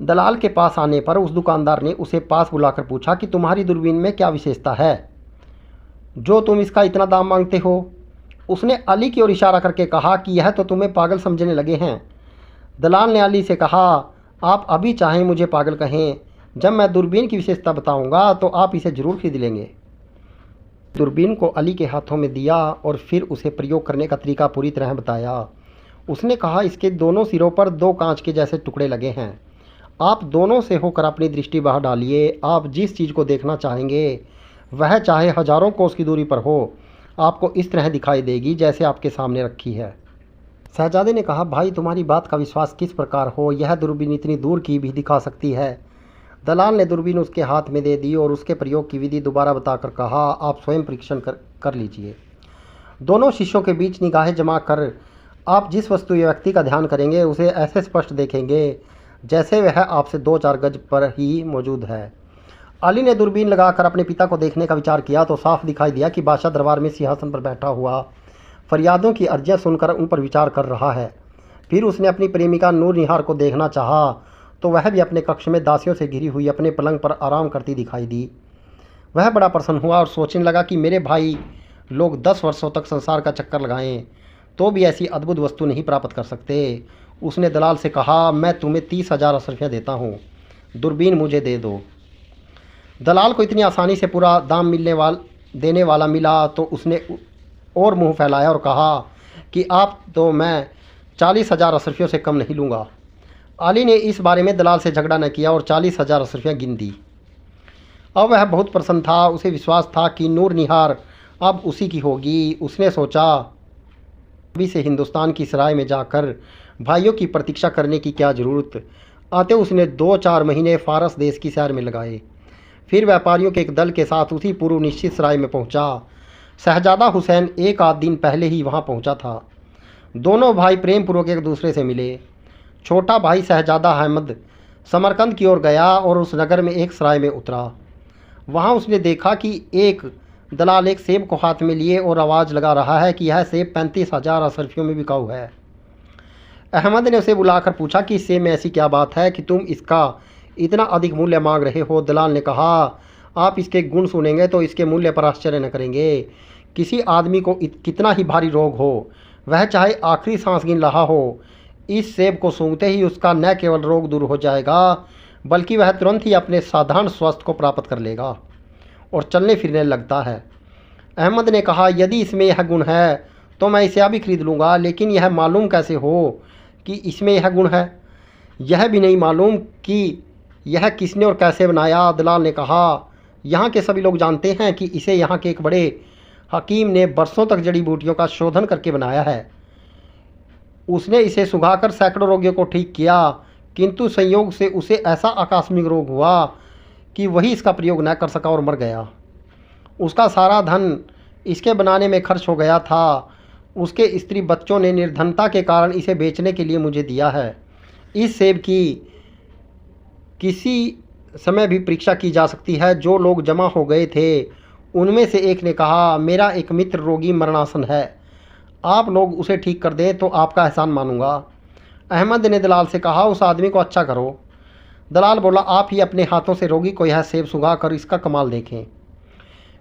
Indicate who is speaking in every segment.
Speaker 1: दलाल के पास आने पर उस दुकानदार ने उसे पास बुलाकर पूछा कि तुम्हारी दूरबीन में क्या विशेषता है जो तुम इसका इतना दाम मांगते हो। उसने अली की ओर इशारा करके कहा कि यह तो तुम्हें पागल समझने लगे हैं। दलाल ने अली से कहा, आप अभी चाहें मुझे पागल कहें, जब मैं दूरबीन की विशेषता बताऊंगा तो आप इसे ज़रूर खरीद लेंगे। दूरबीन को अली के हाथों में दिया और फिर उसे प्रयोग करने का तरीका पूरी तरह बताया। उसने कहा, इसके दोनों सिरों पर 2 कांच के जैसे टुकड़े लगे हैं। आप दोनों से होकर अपनी दृष्टि बाहर डालिए। आप जिस चीज़ को देखना चाहेंगे वह चाहे हजारों कोस की दूरी पर हो, आपको इस तरह दिखाई देगी जैसे आपके सामने रखी है। शहजादे ने कहा, भाई तुम्हारी बात का विश्वास किस प्रकार हो, यह दूरबीन इतनी दूर की भी दिखा सकती है। दलाल ने दूरबीन उसके हाथ में दे दी और उसके प्रयोग की विधि दोबारा बताकर कहा, आप स्वयं परीक्षण कर लीजिए। दोनों शिष्यों के बीच निगाहें जमा कर आप जिस वस्तु या व्यक्ति का ध्यान करेंगे उसे ऐसे स्पष्ट देखेंगे जैसे वह आपसे 2-4 गज पर ही मौजूद है। अली ने दूरबीन लगाकर अपने पिता को देखने का विचार किया तो साफ दिखाई दिया कि बादशाह दरबार में सिंहासन पर बैठा हुआ फरियादों की अर्जियां सुनकर उन पर विचार कर रहा है। फिर उसने अपनी प्रेमिका नूर निहार को देखना चाहा तो वह भी अपने कक्ष में दासियों से घिरी हुई अपने पलंग पर आराम करती दिखाई दी। वह बड़ा प्रसन्न हुआ और सोचने लगा कि मेरे भाई लोग 10 वर्षों तक संसार का चक्कर लगाएं तो भी ऐसी अद्भुत वस्तु नहीं प्राप्त कर सकते। उसने दलाल से कहा, मैं तुम्हें 30,000 अशरफियाँ देता हूँ, दूरबीन मुझे दे दो। दलाल को इतनी आसानी से पूरा दाम देने वाला मिला तो उसने और मुंह फैलाया और कहा कि आप तो मैं 40,000 अशरफियों से कम नहीं लूँगा। अली ने इस बारे में दलाल से झगड़ा न किया और 40,000 अशरफियाँ गिन दी। अब वह बहुत प्रसन्न था। उसे विश्वास था कि नूर निहार अब उसी की होगी। उसने सोचा, अभी से हिंदुस्तान की सराय में जाकर भाइयों की प्रतीक्षा करने की क्या ज़रूरत। आते उसने 2-4 महीने फारस देश की सैर में लगाए। फिर व्यापारियों के एक दल के साथ उसी पूर्व निश्चित सराय में पहुंचा। शहजादा हुसैन 1 आध दिन पहले ही वहां पहुंचा था। दोनों भाई प्रेम पूर्वक एक दूसरे से मिले। छोटा भाई शहजादा अहमद समरकंद की ओर गया और उस नगर में एक सराय में उतरा। वहां उसने देखा कि एक दलाल एक सेब को हाथ में लिए और आवाज़ लगा रहा है कि यह सेब 35,000 अशरफियों में बिकाऊ है। अहमद ने उसे बुलाकर पूछा कि इस सेब में ऐसी क्या बात है कि तुम इसका इतना अधिक मूल्य मांग रहे हो। दलाल ने कहा, आप इसके गुण सुनेंगे तो इसके मूल्य पर आश्चर्य न करेंगे। किसी आदमी को कितना ही भारी रोग हो, वह चाहे आखिरी सांस गिन रहा हो, इस सेब को सूंघते ही उसका न केवल रोग दूर हो जाएगा बल्कि वह तुरंत ही अपने साधारण स्वास्थ्य को प्राप्त कर लेगा और चलने फिरने लगता है। अहमद ने कहा, यदि इसमें यह गुण है तो मैं इसे अभी खरीद लूँगा, लेकिन यह मालूम कैसे हो कि इसमें यह गुण है। यह भी नहीं मालूम कि यह किसने और कैसे बनाया। दलाल ने कहा, यहाँ के सभी लोग जानते हैं कि इसे यहाँ के एक बड़े हकीम ने बरसों तक जड़ी बूटियों का शोधन करके बनाया है। उसने इसे सुंघाकर सैकड़ों रोगियों को ठीक किया, किंतु संयोग से उसे ऐसा आकस्मिक रोग हुआ कि वही इसका प्रयोग न कर सका और मर गया। उसका सारा धन इसके बनाने में खर्च हो गया था। उसके स्त्री बच्चों ने निर्धनता के कारण इसे बेचने के लिए मुझे दिया है। इस सेब की किसी समय भी परीक्षा की जा सकती है। जो लोग जमा हो गए थे उनमें से एक ने कहा, मेरा एक मित्र रोगी मरणासन है, आप लोग उसे ठीक कर दें तो आपका एहसान मानूंगा। अहमद ने दलाल से कहा, उस आदमी को अच्छा करो। दलाल बोला, आप ही अपने हाथों से रोगी को यह सेब सुंघा कर इसका कमाल देखें।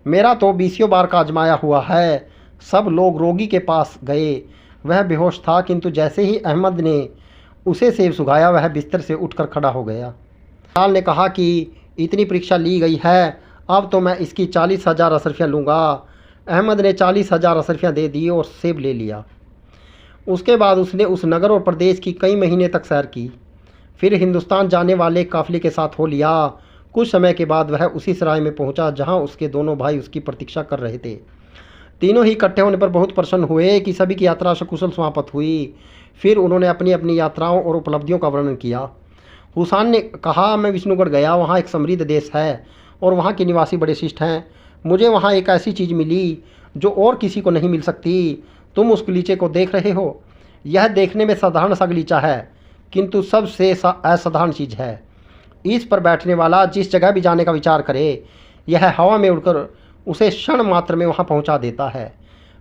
Speaker 1: मेरा तो 20 बार का आजमाया हुआ है। सब लोग रोगी के पास गए। वह बेहोश था, किंतु जैसे ही अहमद ने उसे सेब सुंघाया वह बिस्तर से उठकर खड़ा हो गया। दलाल ने कहा कि इतनी परीक्षा ली गई है, अब तो मैं इसकी 40,000 अशरफियाँ लूँगा। अहमद ने 40,000 अशरफियाँ दे दी और सेब ले लिया। उसके बाद उसने उस नगर और प्रदेश की कई महीने तक सैर की। फिर हिंदुस्तान जाने वाले काफिले के साथ हो लिया। कुछ समय के बाद वह उसी सराय में पहुंचा जहां उसके दोनों भाई उसकी प्रतीक्षा कर रहे थे। तीनों ही इकट्ठे होने पर बहुत प्रसन्न हुए कि सभी की यात्रा सकुशल समाप्त हुई। फिर उन्होंने अपनी अपनी यात्राओं और उपलब्धियों का वर्णन किया। हुसैन ने कहा, मैं विष्णुगढ़ गया, वहाँ एक समृद्ध देश है और वहाँ के निवासी बड़े शिष्ट हैं। मुझे वहाँ एक ऐसी चीज़ मिली जो और किसी को नहीं मिल सकती। तुम उस गलीचे को देख रहे हो। यह देखने में साधारण सा गलीचा है, किंतु सबसे असाधारण चीज़ है। इस पर बैठने वाला जिस जगह भी जाने का विचार करे, यह हवा में उड़कर उसे क्षण मात्र में वहाँ पहुँचा देता है।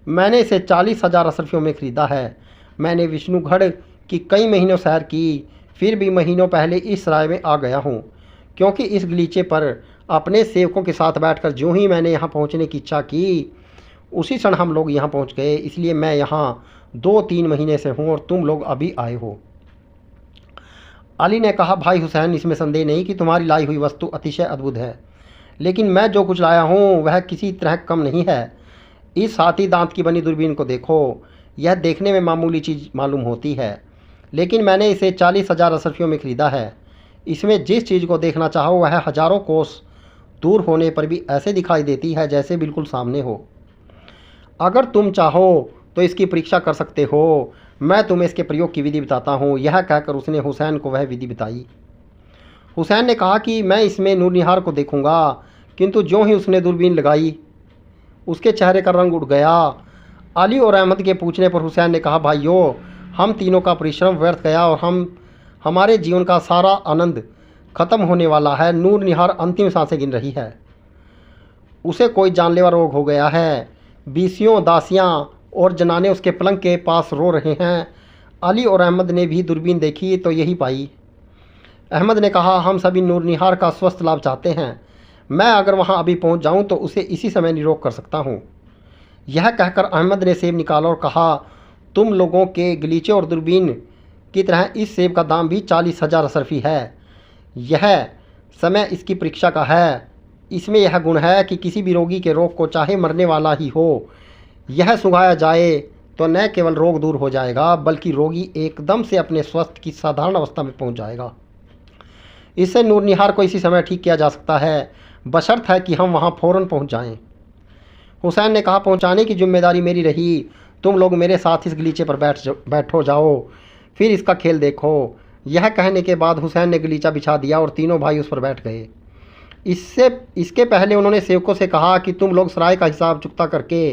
Speaker 1: मैंने इसे 40,000 अशरफियों में ख़रीदा है। मैंने विष्णुगढ़ की कई महीनों सैर की, फिर भी महीनों पहले इस सराय में आ गया हूँ, क्योंकि इस गलीचे पर अपने सेवकों के साथ बैठकर जो ही मैंने यहाँ पहुँचने की इच्छा की, उसी क्षण हम लोग यहाँ पहुँच गए। इसलिए मैं यहाँ 2-3 महीने से हूँ और तुम लोग अभी आए हो। अली ने कहा, भाई हुसैन, इसमें संदेह नहीं कि तुम्हारी लाई हुई वस्तु अतिशय अद्भुत है, लेकिन मैं जो कुछ लाया हूँ वह किसी तरह कम नहीं है। इस हाथी दांत की बनी दूरबीन को देखो। यह देखने में मामूली चीज़ मालूम होती है, लेकिन मैंने इसे 40,000 अशरफियों में ख़रीदा है। इसमें जिस चीज़ को देखना चाहो वह हज़ारों कोस दूर होने पर भी ऐसे दिखाई देती है जैसे बिल्कुल सामने हो। अगर तुम चाहो तो इसकी परीक्षा कर सकते हो। मैं तुम्हें इसके प्रयोग की विधि बताता हूँ। यह कहकर उसने हुसैन को वह विधि बताई। हुसैन ने कहा कि मैं इसमें नूरनिहार को देखूंगा, किंतु ज्यों ही उसने दूरबीन लगाई उसके चेहरे का रंग उड़ गया। अली और अहमद के पूछने पर हुसैन ने कहा, भाइयों, हम तीनों का परिश्रम व्यर्थ गया और हमारे जीवन का सारा आनंद खत्म होने वाला है। नूरनिहार अंतिम सांसें गिन रही है। उसे कोई जानलेवा रोग हो गया है। बीसियों, दासियां और जनाने उसके पलंग के पास रो रहे हैं। अली और अहमद ने भी दूरबीन देखी तो यही पाई। अहमद ने कहा, हम सभी नूरनिहार का स्वस्थ लाभ चाहते हैं। मैं अगर वहां अभी पहुंच जाऊं तो उसे इसी समय निरोग कर सकता हूं। यह कहकर अहमद ने सेब निकाला और कहा, तुम लोगों के गलीचे और दूरबीन की तरह इस सेब का दाम भी 40,000 अशरफी है। यह समय इसकी परीक्षा का है। इसमें यह गुण है कि किसी भी रोगी के रोग को, चाहे मरने वाला ही हो, यह सुंघाया जाए तो न केवल रोग दूर हो जाएगा बल्कि रोगी एकदम से अपने स्वास्थ्य की साधारण अवस्था में पहुंच जाएगा। इससे नूरनिहार को इसी समय ठीक किया जा सकता है, बशर्त है कि हम वहां फ़ौरन पहुंच जाएं। हुसैन ने कहा, पहुंचाने की जिम्मेदारी मेरी रही। तुम लोग मेरे साथ इस गलीचे पर बैठो जाओ, फिर इसका खेल देखो। यह कहने के बाद हुसैन ने गलीचा बिछा दिया और तीनों भाई उस पर बैठ गए। इसके पहले उन्होंने सेवकों से कहा कि तुम लोग सराय का हिसाब चुकता करके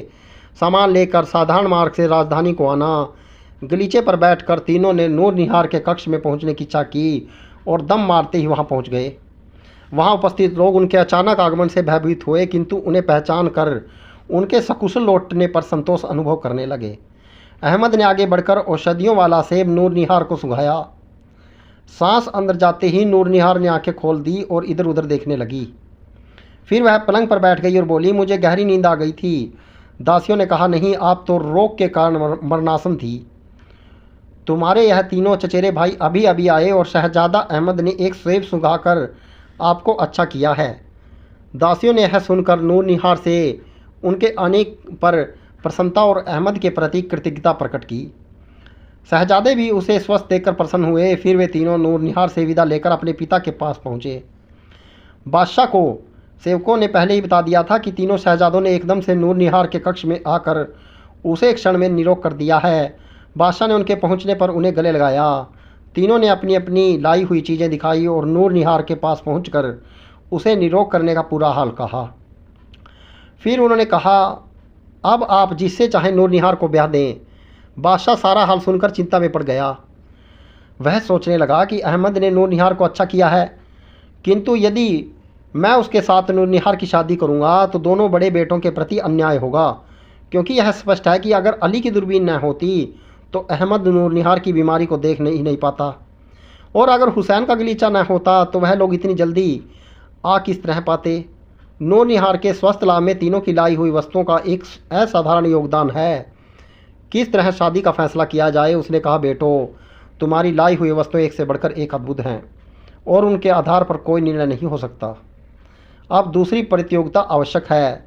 Speaker 1: सामान लेकर साधारण मार्ग से राजधानी को आना। गलीचे पर बैठकर तीनों ने नूरनिहार के कक्ष में पहुंचने की इच्छा की और दम मारते ही वहां पहुंच गए। वहां उपस्थित लोग उनके अचानक आगमन से भयभीत हुए, किंतु उन्हें पहचान कर उनके सकुशल लौटने पर संतोष अनुभव करने लगे। अहमद ने आगे बढ़कर औषधियों वाला सेब नूरनिहार को सुंघाया। सांस अंदर जाते ही नूरनिहार ने आंखें खोल दी और इधर उधर देखने लगी। फिर वह पलंग पर बैठ गई और बोली, मुझे गहरी नींद आ गई थी। दासियों ने कहा, नहीं, आप तो रोग के कारण मरनासन थी। तुम्हारे यह तीनों चचेरे भाई अभी अभी आए और शहजादा अहमद ने एक सेब सुंघाकर आपको अच्छा किया है। दासियों ने यह सुनकर नूरनिहार से उनके आने पर प्रसन्नता और अहमद के प्रति कृतज्ञता प्रकट की। शहजादे भी उसे स्वस्थ देखकर प्रसन्न हुए। फिर वे तीनों नूरनिहार से विदा लेकर अपने पिता के पास पहुँचे। बादशाह को सेवकों ने पहले ही बता दिया था कि तीनों शहजादों ने एकदम से नूरनिहार के कक्ष में आकर उसे एक क्षण में निरोग कर दिया है। बादशाह ने उनके पहुंचने पर उन्हें गले लगाया। तीनों ने अपनी अपनी लाई हुई चीज़ें दिखाई और नूरनिहार के पास पहुंचकर उसे निरोग करने का पूरा हाल कहा। फिर उन्होंने कहा, अब आप जिससे चाहें नूरनिहार को ब्याह दें। बादशाह सारा हाल सुनकर चिंता में पड़ गया। वह सोचने लगा कि अहमद ने नूरनिहार को अच्छा किया है, किंतु यदि मैं उसके साथ नूरनिहार की शादी करूंगा तो दोनों बड़े बेटों के प्रति अन्याय होगा, क्योंकि यह स्पष्ट है कि अगर अली की दूरबीन न होती तो अहमद नूरनिहार की बीमारी को देख ही नहीं पाता, और अगर हुसैन का गलीचा न होता तो वह लोग इतनी जल्दी आ किस तरह पाते। नूरनिहार के स्वस्थ लाभ में तीनों की लाई हुई वस्तुओं का एक असाधारण योगदान है। किस तरह शादी का फैसला किया जाए। उसने कहा, बेटो, तुम्हारी लाई हुई वस्तुएं एक से बढ़कर एक अद्भुत हैं और उनके आधार पर कोई निर्णय नहीं हो सकता। अब दूसरी प्रतियोगिता आवश्यक है।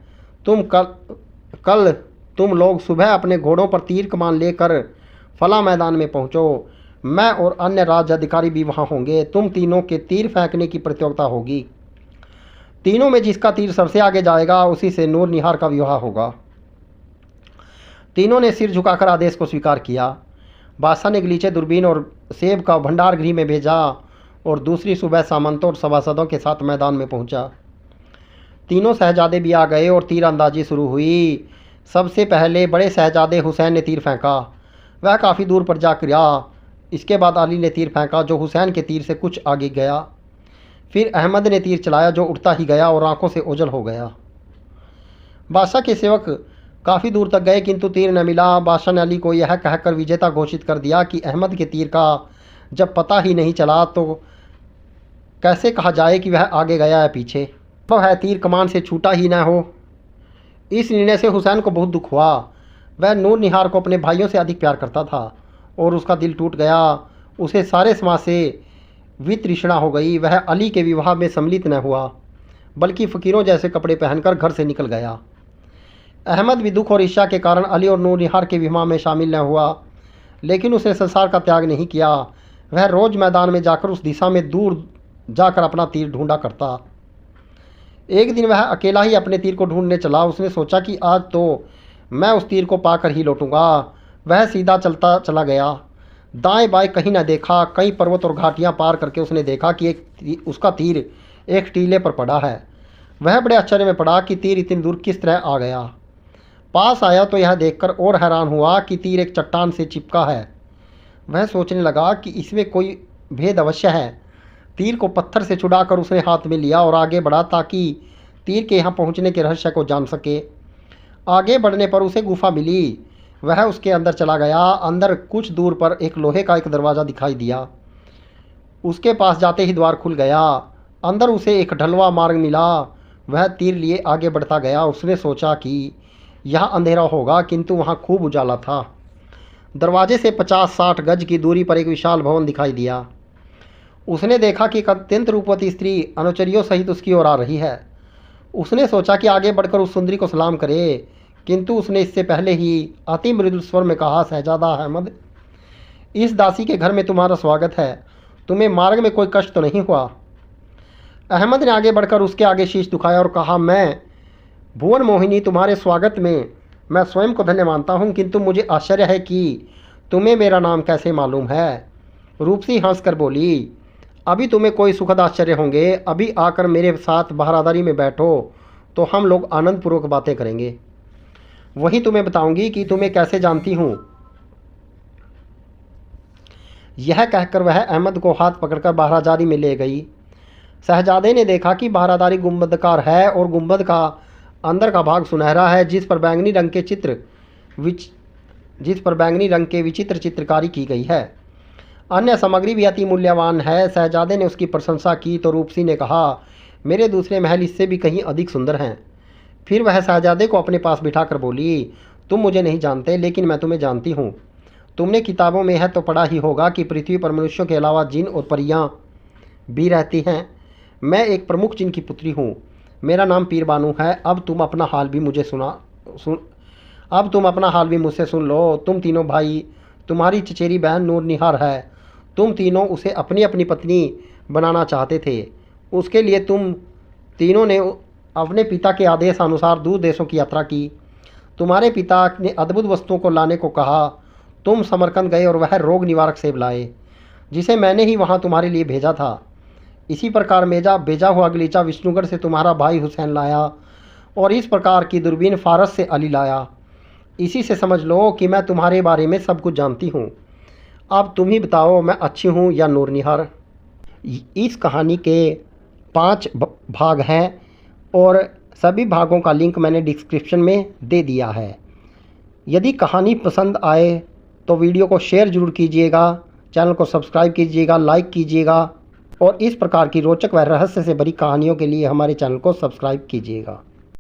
Speaker 1: कल तुम लोग सुबह अपने घोड़ों पर तीर कमान लेकर फला मैदान में पहुंचो। मैं और अन्य राज्य अधिकारी भी वहां होंगे। तुम तीनों के तीर फेंकने की प्रतियोगिता होगी। तीनों में जिसका तीर सबसे आगे जाएगा उसी से नूरनिहार का विवाह होगा। तीनों ने सिर झुकाकर आदेश को स्वीकार किया। बादशाह ने गलीचे, दूरबीन और सेब का भंडार गृह में भेजा और दूसरी सुबह सामंतों और सभासदों के साथ मैदान में पहुंचा। तीनों शहजादे भी आ गए और तीरंदाजी शुरू हुई। सबसे पहले बड़े शहजादे हुसैन ने तीर फेंका। वह काफ़ी दूर पर जा गिरा। इसके बाद अली ने तीर फेंका जो हुसैन के तीर से कुछ आगे गया। फिर अहमद ने तीर चलाया जो उड़ता ही गया और आंखों से ओझल हो गया। बादशाह के सेवक काफ़ी दूर तक गए किंतु तीर न मिला। बादशाह ने अली को यह कहकर विजेता घोषित कर दिया कि अहमद के तीर का जब पता ही नहीं चला तो कैसे कहा जाए कि वह आगे गया या पीछे। संभव है तीर कमान से छूटा ही न हो। इस निर्णय से हुसैन को बहुत दुख हुआ। वह नूर निहार को अपने भाइयों से अधिक प्यार करता था और उसका दिल टूट गया। उसे सारे समाज से वितृष्णा हो गई। वह अली के विवाह में सम्मिलित न हुआ, बल्कि फ़कीरों जैसे कपड़े पहनकर घर से निकल गया। अहमद भी दुख और ईर्ष्या के कारण अली और नूर निहार के विवाह में शामिल न हुआ, लेकिन उसने संसार का त्याग नहीं किया। वह रोज़ मैदान में जाकर उस दिशा में दूर जाकर अपना तीर ढूंढा करता। एक दिन वह अकेला ही अपने तीर को ढूंढने चला। उसने सोचा कि आज तो मैं उस तीर को पाकर ही लौटूंगा। वह सीधा चलता चला गया, दाएं बाएं कहीं न देखा। कई पर्वत और घाटियां पार करके उसने देखा कि उसका तीर एक टीले पर पड़ा है। वह बड़े आश्चर्य में पड़ा कि तीर इतनी दूर किस तरह आ गया। पास आया तो यह देखकर और हैरान हुआ कि तीर एक चट्टान से चिपका है। वह सोचने लगा कि इसमें कोई भेद अवश्य है। तीर को पत्थर से छुड़ाकर उसने हाथ में लिया और आगे बढ़ा ताकि तीर के यहाँ पहुँचने के रहस्य को जान सके। आगे बढ़ने पर उसे गुफा मिली। वह उसके अंदर चला गया। अंदर कुछ दूर पर एक लोहे का एक दरवाज़ा दिखाई दिया। उसके पास जाते ही द्वार खुल गया। अंदर उसे एक ढलवा मार्ग मिला। वह तीर लिए आगे बढ़ता गया। उसने सोचा कि यहाँ अंधेरा होगा, किंतु वहाँ खूब उजाला था। दरवाजे से 50-60 गज की दूरी पर एक विशाल भवन दिखाई दिया। उसने देखा कि एक अत्यंत रूपवती स्त्री अनुचरियों सहित उसकी ओर आ रही है। उसने सोचा कि आगे बढ़कर उस सुंदरी को सलाम करे, किंतु उसने इससे पहले ही अति मृदु स्वर में कहा, शहजादा अहमद, इस दासी के घर में तुम्हारा स्वागत है। तुम्हें मार्ग में कोई कष्ट तो नहीं हुआ? अहमद ने आगे बढ़कर उसके आगे शीश झुकाया और कहा, मैं भुवन मोहिनी, तुम्हारे स्वागत में मैं स्वयं को धन्य मानता हूँ, किंतु मुझे आश्चर्य है कि तुम्हें मेरा नाम कैसे मालूम है। रूपसी हंसकर बोली, अभी तुम्हें कोई सुखद आश्चर्य होंगे। अभी आकर मेरे साथ बारादारी में बैठो तो हम लोग आनंदपूर्वक बातें करेंगे। वही तुम्हें बताऊंगी कि तुम्हें कैसे जानती हूँ। यह कहकर वह अहमद को हाथ पकड़कर बारादारी में ले गई। शहजादे ने देखा कि बारादारी गुंबदकार है और गुंबद का अंदर का भाग सुनहरा है, जिस पर बैंगनी रंग के विचित्र चित्रकारी की गई है। अन्य सामग्री भी अति मूल्यवान है। शहजादे ने उसकी प्रशंसा की तो रूपसी ने कहा, मेरे दूसरे महल इससे भी कहीं अधिक सुंदर हैं। फिर वह शहजादे को अपने पास बिठाकर बोली, तुम मुझे नहीं जानते, लेकिन मैं तुम्हें जानती हूँ। तुमने किताबों में है तो पढ़ा ही होगा कि पृथ्वी पर मनुष्यों के अलावा जिन और परियां भी रहती हैं। मैं एक प्रमुख जिन की पुत्री हूँ। मेरा नाम पीर बानू है। अब तुम अपना हाल भी मुझसे सुन लो। तुम तीनों भाई, तुम्हारी चचेरी बहन नूर निहार है, तुम तीनों उसे अपनी अपनी पत्नी बनाना चाहते थे। उसके लिए तुम तीनों ने अपने पिता के आदेश अनुसार दूर देशों की यात्रा की। तुम्हारे पिता ने अद्भुत वस्तुओं को लाने को कहा। तुम समरकंद गए और वह रोग निवारक सेब लाए, जिसे मैंने ही वहाँ तुम्हारे लिए भेजा था। इसी प्रकार भेजा हुआ गलीचा विष्णुगढ़ से तुम्हारा भाई हुसैन लाया और इस प्रकार की दूरबीन फारस से अली लाया। इसी से समझ लो कि मैं तुम्हारे बारे में सब कुछ जानती हूँ। अब तुम ही बताओ, मैं अच्छी हूँ या नूर निहार। इस कहानी के 5 भाग हैं और सभी भागों का लिंक मैंने डिस्क्रिप्शन में दे दिया है। यदि कहानी पसंद आए तो वीडियो को शेयर ज़रूर कीजिएगा, चैनल को सब्सक्राइब कीजिएगा, लाइक कीजिएगा और इस प्रकार की रोचक व रहस्य से भरी कहानियों के लिए हमारे चैनल को सब्सक्राइब कीजिएगा।